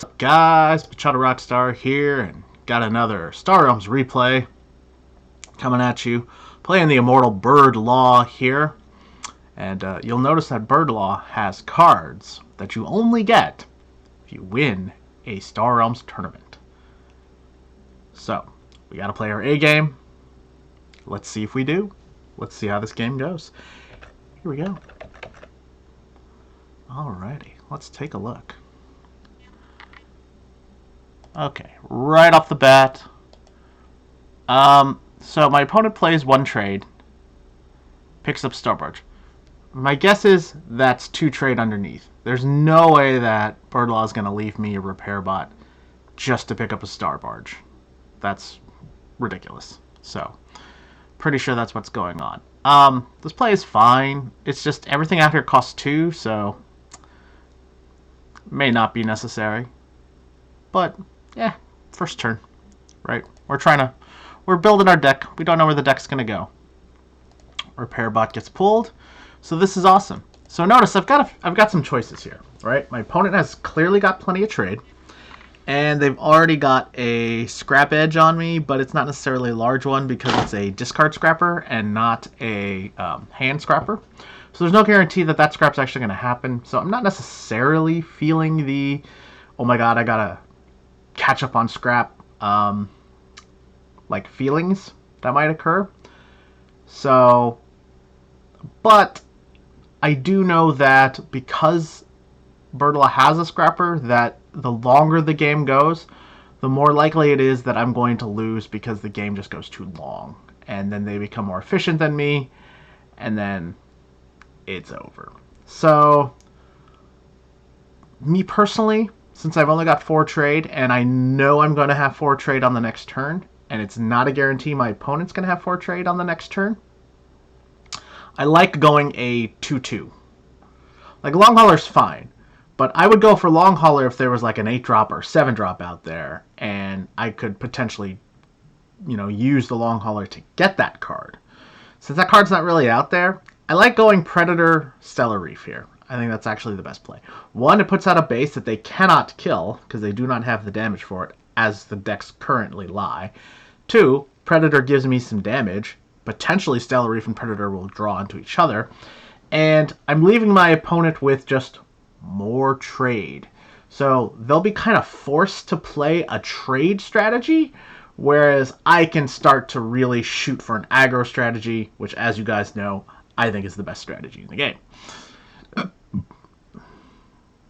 What's up, guys? Machado Rockstar here, and got another Star Realms replay coming at you. Playing the Immortal Birdlaw here, and you'll notice that Birdlaw has cards that you only get if you win a Star Realms tournament. So, we gotta play our A game. Let's see if we do. Let's see how this game goes. Here we go. Alrighty, let's take a look. Okay, right off the bat. So my opponent plays one trade, picks up Starbarge. My guess is that's two trade underneath. There's no way that Birdlaw is going to leave me a repair bot just to pick up a Starbarge. That's ridiculous. So, pretty sure that's what's going on. This play is fine. It's just everything out here costs 2, so may not be necessary. But yeah, first turn, right? We're building our deck. We don't know where the deck's gonna go. Repair bot gets pulled, so this is awesome. So notice I've got some choices here, right? My opponent has clearly got plenty of trade, and they've already got a scrap edge on me, but it's not necessarily a large one because it's a discard scrapper and not a hand scrapper. So there's no guarantee that that scrap's actually going to happen. So I'm not necessarily feeling the, oh my god, I gotta catch up on scrap like feelings that might occur. So, but I do know that because Birdlaw has a scrapper, that the longer the game goes, the more likely it is that I'm going to lose because the game just goes too long. And then they become more efficient than me, and then it's over. So, me personally, since I've only got 4 trade, and I know I'm going to have 4 trade on the next turn, and it's not a guarantee my opponent's going to have 4 trade on the next turn, I like going a 2-2. Like, Long Hauler's fine, but I would go for Long Hauler if there was like an 8-drop or 7-drop out there, and I could potentially, use the Long Hauler to get that card. Since that card's not really out there, I like going Predator Stellar Reef here. I think that's actually the best play. One, it puts out a base that they cannot kill, because they do not have the damage for it, as the decks currently lie. 2, Predator gives me some damage. Potentially Stellar Reef and Predator will draw into each other. And I'm leaving my opponent with just more trade. So they'll be kind of forced to play a trade strategy, whereas I can start to really shoot for an aggro strategy, which, as you guys know, I think is the best strategy in the game.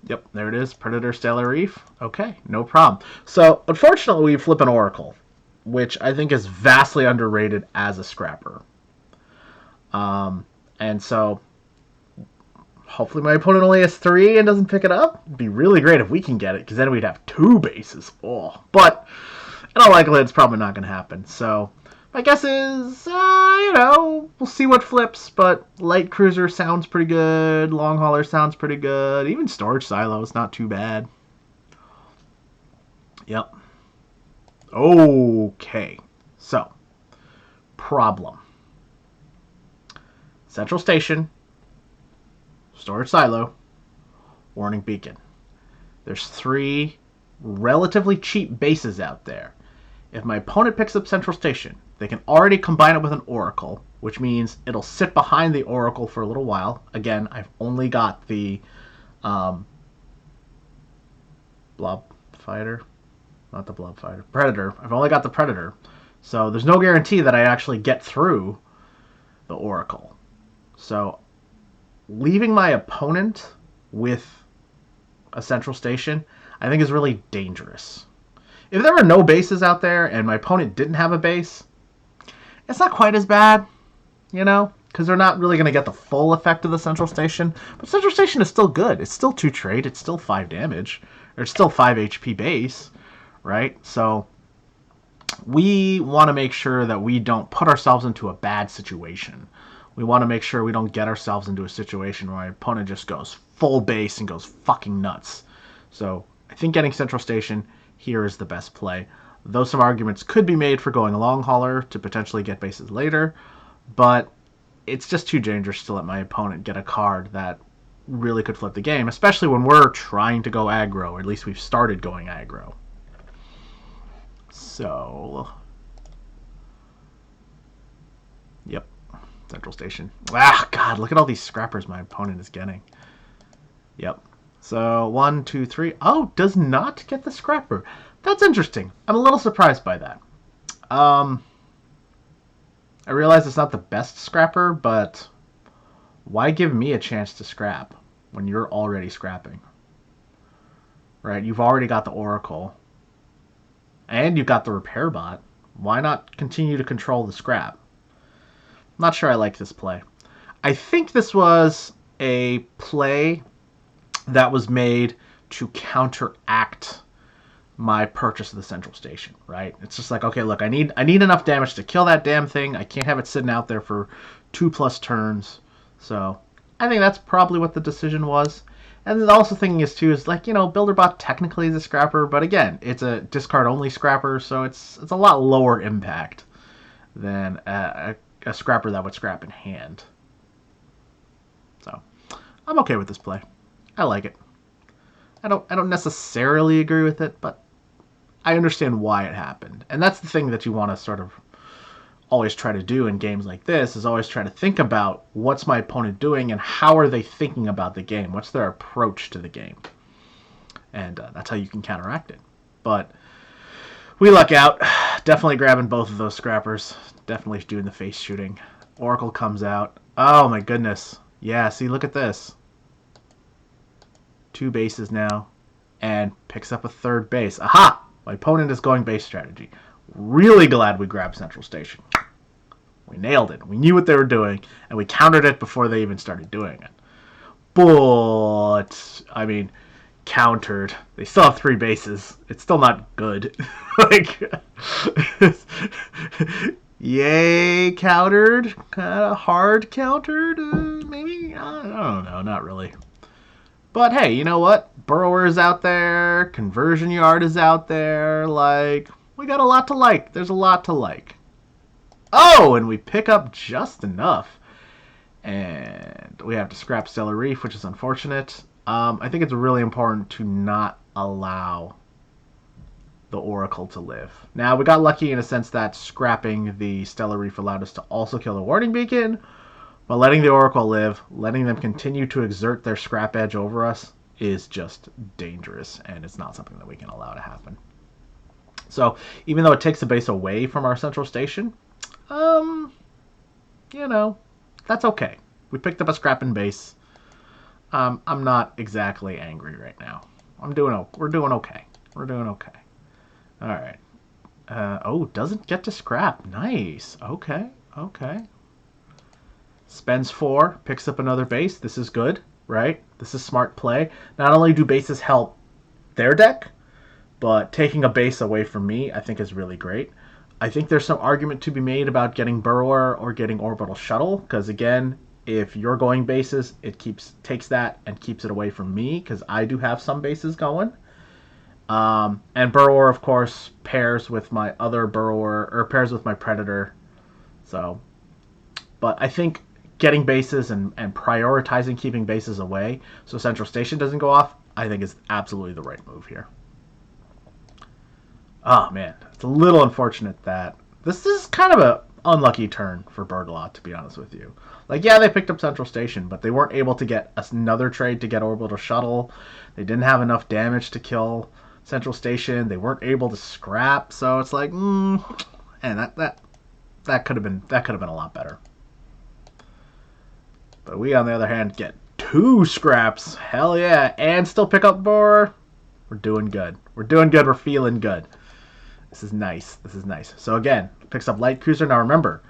Yep, there it is. Predator Stellar Reef. Okay, no problem. So, unfortunately, we flip an Oracle, which I think is vastly underrated as a scrapper. And so, hopefully my opponent only has 3 and doesn't pick it up. It'd be really great if we can get it, because then we'd have 2 bases. Oh, but in all likelihood, it's probably not going to happen. So, my guess is, we'll see what flips, but Light Cruiser sounds pretty good, Long Hauler sounds pretty good, even Storage Silo is not too bad. Yep. Okay, so, problem. Central Station, Storage Silo, Warning Beacon. There's 3 relatively cheap bases out there. If my opponent picks up Central Station, they can already combine it with an Oracle, which means it'll sit behind the Oracle for a little while. Again, I've only got the Blob Fighter. Not the Blob Fighter. Predator. I've only got the Predator. So there's no guarantee that I actually get through the Oracle. So leaving my opponent with a Central Station, I think is really dangerous. If there were no bases out there and my opponent didn't have a base, it's not quite as bad, because they're not really going to get the full effect of the Central Station. But Central Station is still good. It's still 2 trade. It's still 5 damage. Or it's still 5 HP base, right? So we want to make sure that we don't put ourselves into a bad situation. We want to make sure we don't get ourselves into a situation where my opponent just goes full base and goes fucking nuts. So I think getting Central Station here is the best play. Though some arguments could be made for going a Long Hauler to potentially get bases later, but it's just too dangerous to let my opponent get a card that really could flip the game, especially when we're trying to go aggro, or at least we've started going aggro. So, yep, Central Station. Ah, God, look at all these scrappers my opponent is getting. Yep. So, 1, 2, 3. Oh, does not get the scrapper. That's interesting. I'm a little surprised by that. I realize it's not the best scrapper, but why give me a chance to scrap when you're already scrapping? Right? You've already got the Oracle. And you've got the repair bot. Why not continue to control the scrap? I'm not sure I like this play. I think this was a play that was made to counteract my purchase of the Central Station, right? It's just like, okay, look, I need enough damage to kill that damn thing. I can't have it sitting out there for 2+ turns. So I think that's probably what the decision was. And the also thinking is too is like, you know, Builderbot technically is a scrapper, but again, it's a discard only scrapper, so it's a lot lower impact than a scrapper that would scrap in hand. So I'm okay with this play. I like it. I don't necessarily agree with it, but I understand why it happened. And that's the thing that you want to sort of always try to do in games like this, is always try to think about what's my opponent doing and how are they thinking about the game. What's their approach to the game? And that's how you can counteract it. But we luck out. Definitely grabbing both of those scrappers. Definitely doing the face shooting. Oracle comes out. Oh my goodness. Yeah, see, look at this. 2 bases now. And picks up a 3rd base. Aha! My opponent is going base strategy. Really glad we grabbed Central Station. We nailed it. We knew what they were doing, and we countered it before they even started doing it. But, I mean, countered. They still have 3 bases. It's still not good. Like, yay, countered. Kind of hard countered, maybe? I don't know, not really. But hey, you know what? Burrower is out there. Conversion Yard is out there. Like, we got a lot to like. There's a lot to like. Oh, and we pick up just enough. And we have to scrap Stellar Reef, which is unfortunate. I think it's really important to not allow the Oracle to live. Now, we got lucky in a sense that scrapping the Stellar Reef allowed us to also kill the Warning Beacon. But letting the Oracle live, letting them continue to exert their scrap edge over us is just dangerous, and it's not something that we can allow to happen. So, even though it takes the base away from our Central Station, you know, that's okay. We picked up a scrapping base. I'm not exactly angry right now. We're doing okay. We're doing okay. All right. Oh, doesn't get to scrap. Nice. Okay. Spends 4, picks up another base. This is good, right? This is smart play. Not only do bases help their deck, but taking a base away from me, I think, is really great. I think there's some argument to be made about getting Burrower or getting Orbital Shuttle, because again, if you're going bases, it takes that and keeps it away from me, because I do have some bases going. And Burrower, of course, pairs with my other Burrower, or pairs with my Predator. So, but I think getting bases and prioritizing keeping bases away so Central Station doesn't go off, I think is absolutely the right move here. Oh, man. It's a little unfortunate that this is kind of an unlucky turn for Birdlaw, to be honest with you. Like, yeah, they picked up Central Station, but they weren't able to get another trade to get Orbital Shuttle. They didn't have enough damage to kill Central Station. They weren't able to scrap, so it's like, and that could have been a lot better. But we, on the other hand, get 2 scraps. Hell yeah. And still pick up more. We're doing good. We're feeling good. This is nice. So again, picks up Light Cruiser. Now remember,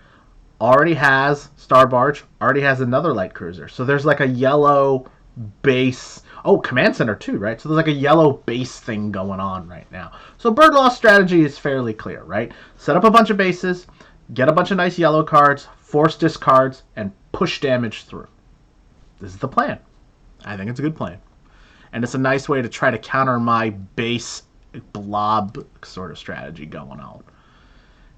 already has Star Barge, already has another Light Cruiser. So there's like a yellow base. Oh, Command Center too, right? So there's like a yellow base thing going on right now. So Birdlaw's strategy is fairly clear, right? Set up a bunch of bases, get a bunch of nice yellow cards, force discards, and push damage through. This is the plan. I think it's a good plan. And it's a nice way to try to counter my base blob sort of strategy going on.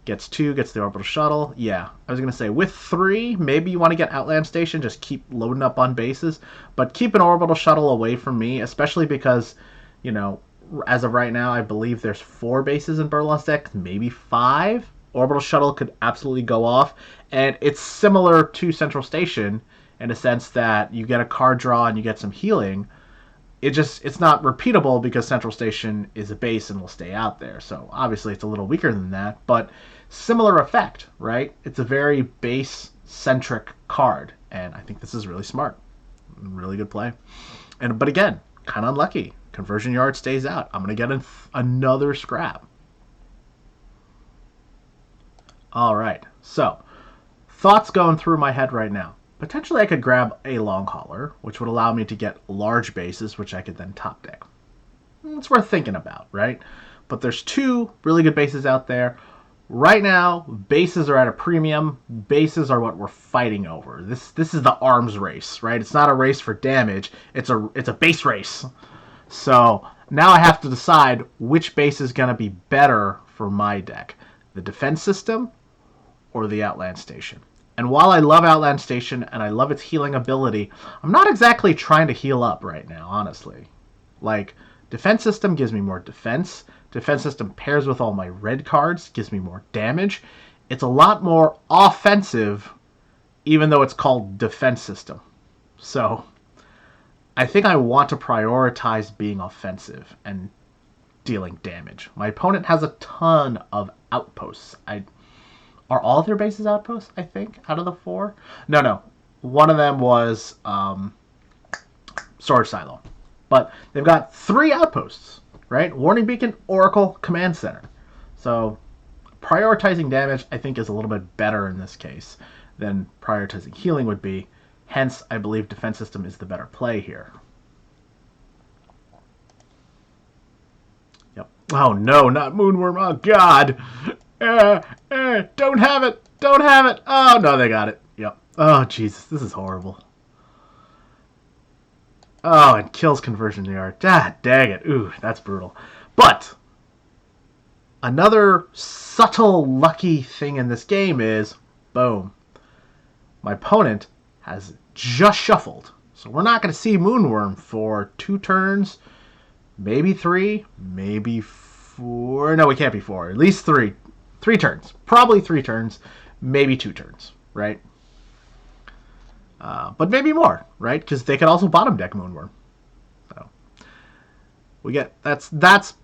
Gets 2, gets the orbital shuttle. Yeah, I was going to say, with 3, maybe you want to get Outland Station, just keep loading up on bases. But keep an orbital shuttle away from me, especially because, you know, as of right now, I believe there's 4 bases in Birdlaw's deck, maybe 5. Orbital shuttle could absolutely go off. And it's similar to Central Station in a sense that you get a card draw and you get some healing. It's not repeatable because Central Station is a base and will stay out there. So obviously it's a little weaker than that, but similar effect, right? It's a very base centric card, and I think this is really smart, really good play. But again, kind of unlucky. Conversion Yard stays out. I'm gonna get another scrap. All right, so thoughts going through my head right now. Potentially I could grab a long hauler, which would allow me to get large bases, which I could then top deck. It's worth thinking about, right? But there's 2 really good bases out there. Right now, bases are at a premium. Bases are what we're fighting over. This is the arms race, right? It's not a race for damage. It's a base race. So now I have to decide which base is going to be better for my deck. The defense system or the Outland Station. And while I love Outland Station and I love its healing ability, I'm not exactly trying to heal up right now, honestly. Like, defense system gives me more defense. Defense system pairs with all my red cards, gives me more damage. It's a lot more offensive, even though it's called defense system. So, I think I want to prioritize being offensive and dealing damage. My opponent has a ton of outposts. Are all their bases outposts, I think, out of the 4? No. One of them was Storage Silo. But they've got 3 outposts, right? Warning Beacon, Oracle, Command Center. So prioritizing damage, I think, is a little bit better in this case than prioritizing healing would be. Hence, I believe defense system is the better play here. Yep. Oh, no, not Moonworm. Oh, God. Don't have it. Don't have it. Oh, no, they got it. Yep. Oh, Jesus. This is horrible. Oh, and kills Conversion Yard. Ah, dang it. Ooh, that's brutal. But another subtle lucky thing in this game is, boom, my opponent has just shuffled. So we're not going to see Moonworm for 2 turns, maybe 3, maybe 4. No, we can't be 4. At least 3. 3 turns. Probably 3 turns, maybe 2 turns, right? But maybe more, right? Because they could also bottom deck Moonworm. So we get that's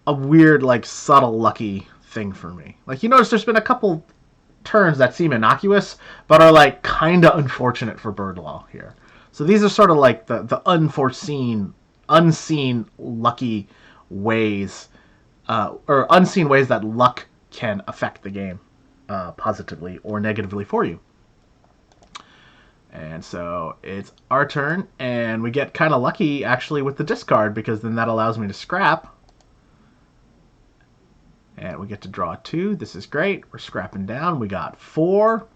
a weird, like, subtle lucky thing for me. Like, you notice there's been a couple turns that seem innocuous, but are like kind of unfortunate for Birdlaw here. So these are sort of like the unforeseen, unseen lucky ways, or unseen ways that luck can affect the game positively or negatively for you. And so it's our turn, and we get kind of lucky, actually, with the discard, because then that allows me to scrap. And we get to draw 2. This is great. We're scrapping down. We got 4.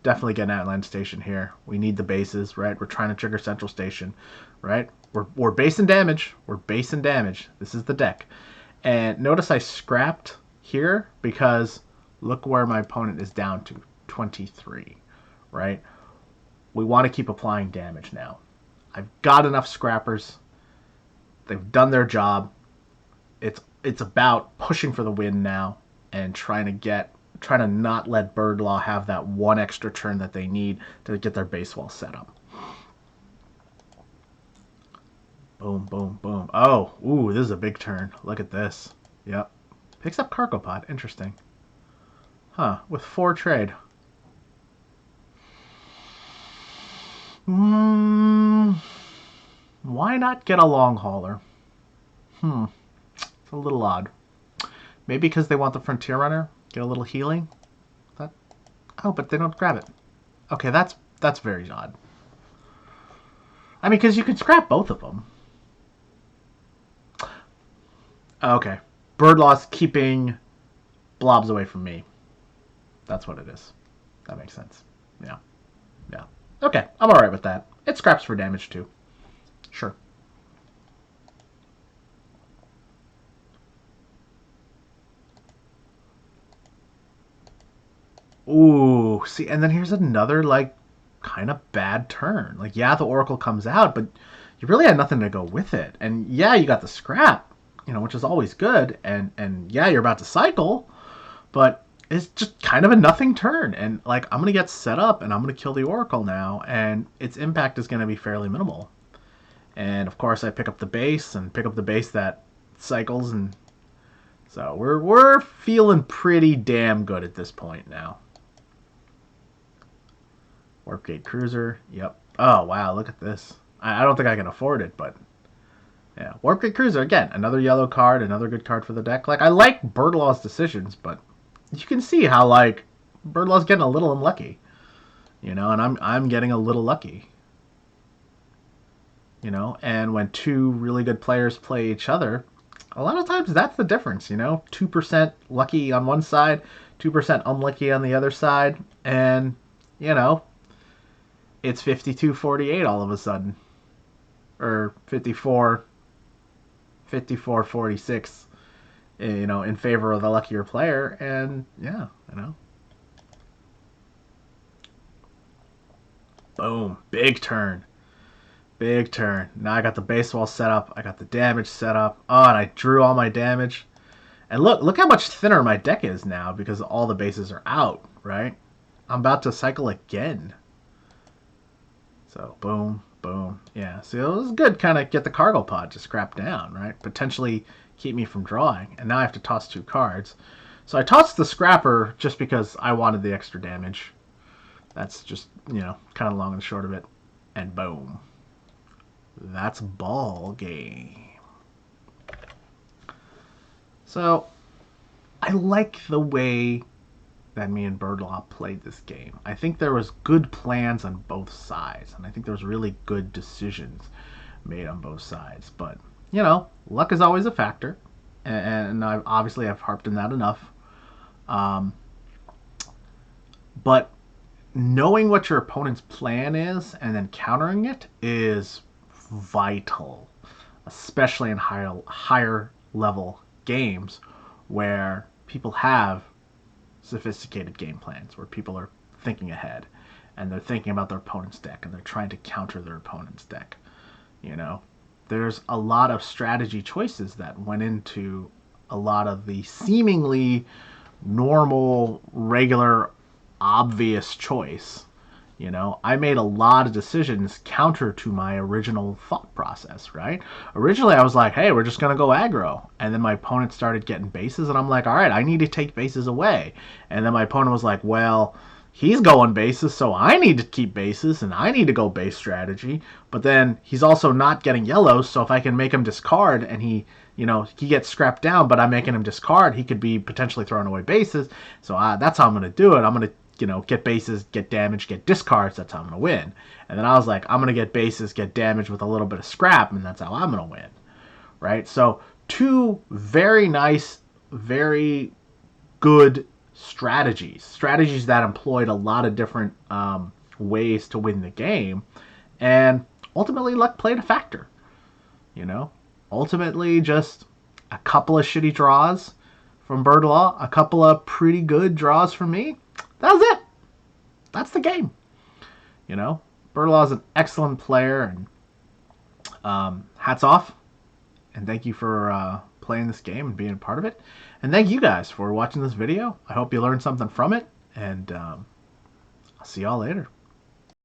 Definitely get an Outland Station here. We need the bases, right? We're trying to trigger Central Station, right? We're basing damage. We're basing damage. This is the deck. And notice I scrapped here because look where my opponent is down to, 23, right? We want to keep applying damage now. I've got enough scrappers. They've done their job. It's about pushing for the win now and trying to not let Birdlaw have that 1 extra turn that they need to get their base wall set up. Boom, boom, boom. Oh, ooh, this is a big turn. Look at this. Yep. Picks up Cargo Pod. Interesting. Huh, with 4 trade. Why not get a long hauler? It's a little odd. Maybe because they want the Frontier Runner? Get a little healing? Oh, but they don't grab it. Okay, that's very odd. I mean, because you can scrap both of them. Okay. Birdlaw's keeping blobs away from me. That's what it is. That makes sense. Yeah. Yeah. Okay, I'm alright with that. It scraps for damage, too. Sure. Ooh, see, and then here's another, like, kind of bad turn. Like, yeah, the Oracle comes out, but you really had nothing to go with it. And yeah, you got the scrap, which is always good. And yeah, you're about to cycle, but it's just kind of a nothing turn. And, like, I'm going to get set up, and I'm going to kill the Oracle now, and its impact is going to be fairly minimal. And, of course, I pick up the base, and pick up the base that cycles, and so we're feeling pretty damn good at this point now. Warpgate Cruiser. Yep. Oh, wow. Look at this. I don't think I can afford it, but yeah. Warpgate Cruiser, again, another yellow card, another good card for the deck. Like, I like Birdlaw's decisions, but you can see how, like, Birdlaw's getting a little unlucky. And I'm getting a little lucky. And when two really good players play each other, a lot of times that's the difference, 2% lucky on one side, 2% unlucky on the other side, and, it's 52-48 all of a sudden. Or 54-46, in favor of the luckier player. And yeah, boom, big turn. Big turn. Now I got the base wall set up. I got the damage set up. Oh, and I drew all my damage. And look how much thinner my deck is now because all the bases are out, right? I'm about to cycle again. So, boom, boom. Yeah, so it was good kind of get the cargo pod to scrap down, right? Potentially keep me from drawing. And now I have to toss 2 cards. So I tossed the scrapper just because I wanted the extra damage. That's just, kind of long and short of it. And boom. That's ball game. So, I like the way that me and Birdlaw played this game. I think there was good plans on both sides, and I think there was really good decisions made on both sides. But, luck is always a factor, and I've harped on that enough. But knowing what your opponent's plan is and then countering it is vital, especially in higher level games where people have sophisticated game plans, where people are thinking ahead and they're thinking about their opponent's deck and they're trying to counter their opponent's deck. There's a lot of strategy choices that went into a lot of the seemingly normal, regular, obvious choice. I made a lot of decisions counter to my original thought process, right? Originally, I was like, hey, we're just going to go aggro. And then my opponent started getting bases, and I'm like, all right, I need to take bases away. And then my opponent was like, well, he's going bases, so I need to keep bases, and I need to go base strategy. But then he's also not getting yellows, so if I can make him discard and he gets scrapped down, but I'm making him discard, he could be potentially throwing away bases. So that's how I'm going to do it. I'm going to get bases, get damage, get discards. That's how I'm going to win. And then I was like, I'm going to get bases, get damage with a little bit of scrap, and that's how I'm going to win. Right? So 2 very nice, very good strategies that employed a lot of different ways to win the game. And ultimately, luck played a factor. Ultimately, just a couple of shitty draws from Birdlaw, a couple of pretty good draws from me. That was it. That's the game. Birdlaw is an excellent player, and hats off. And thank you for playing this game and being a part of it. And thank you guys for watching this video. I hope you learned something from it, and I'll see y'all later.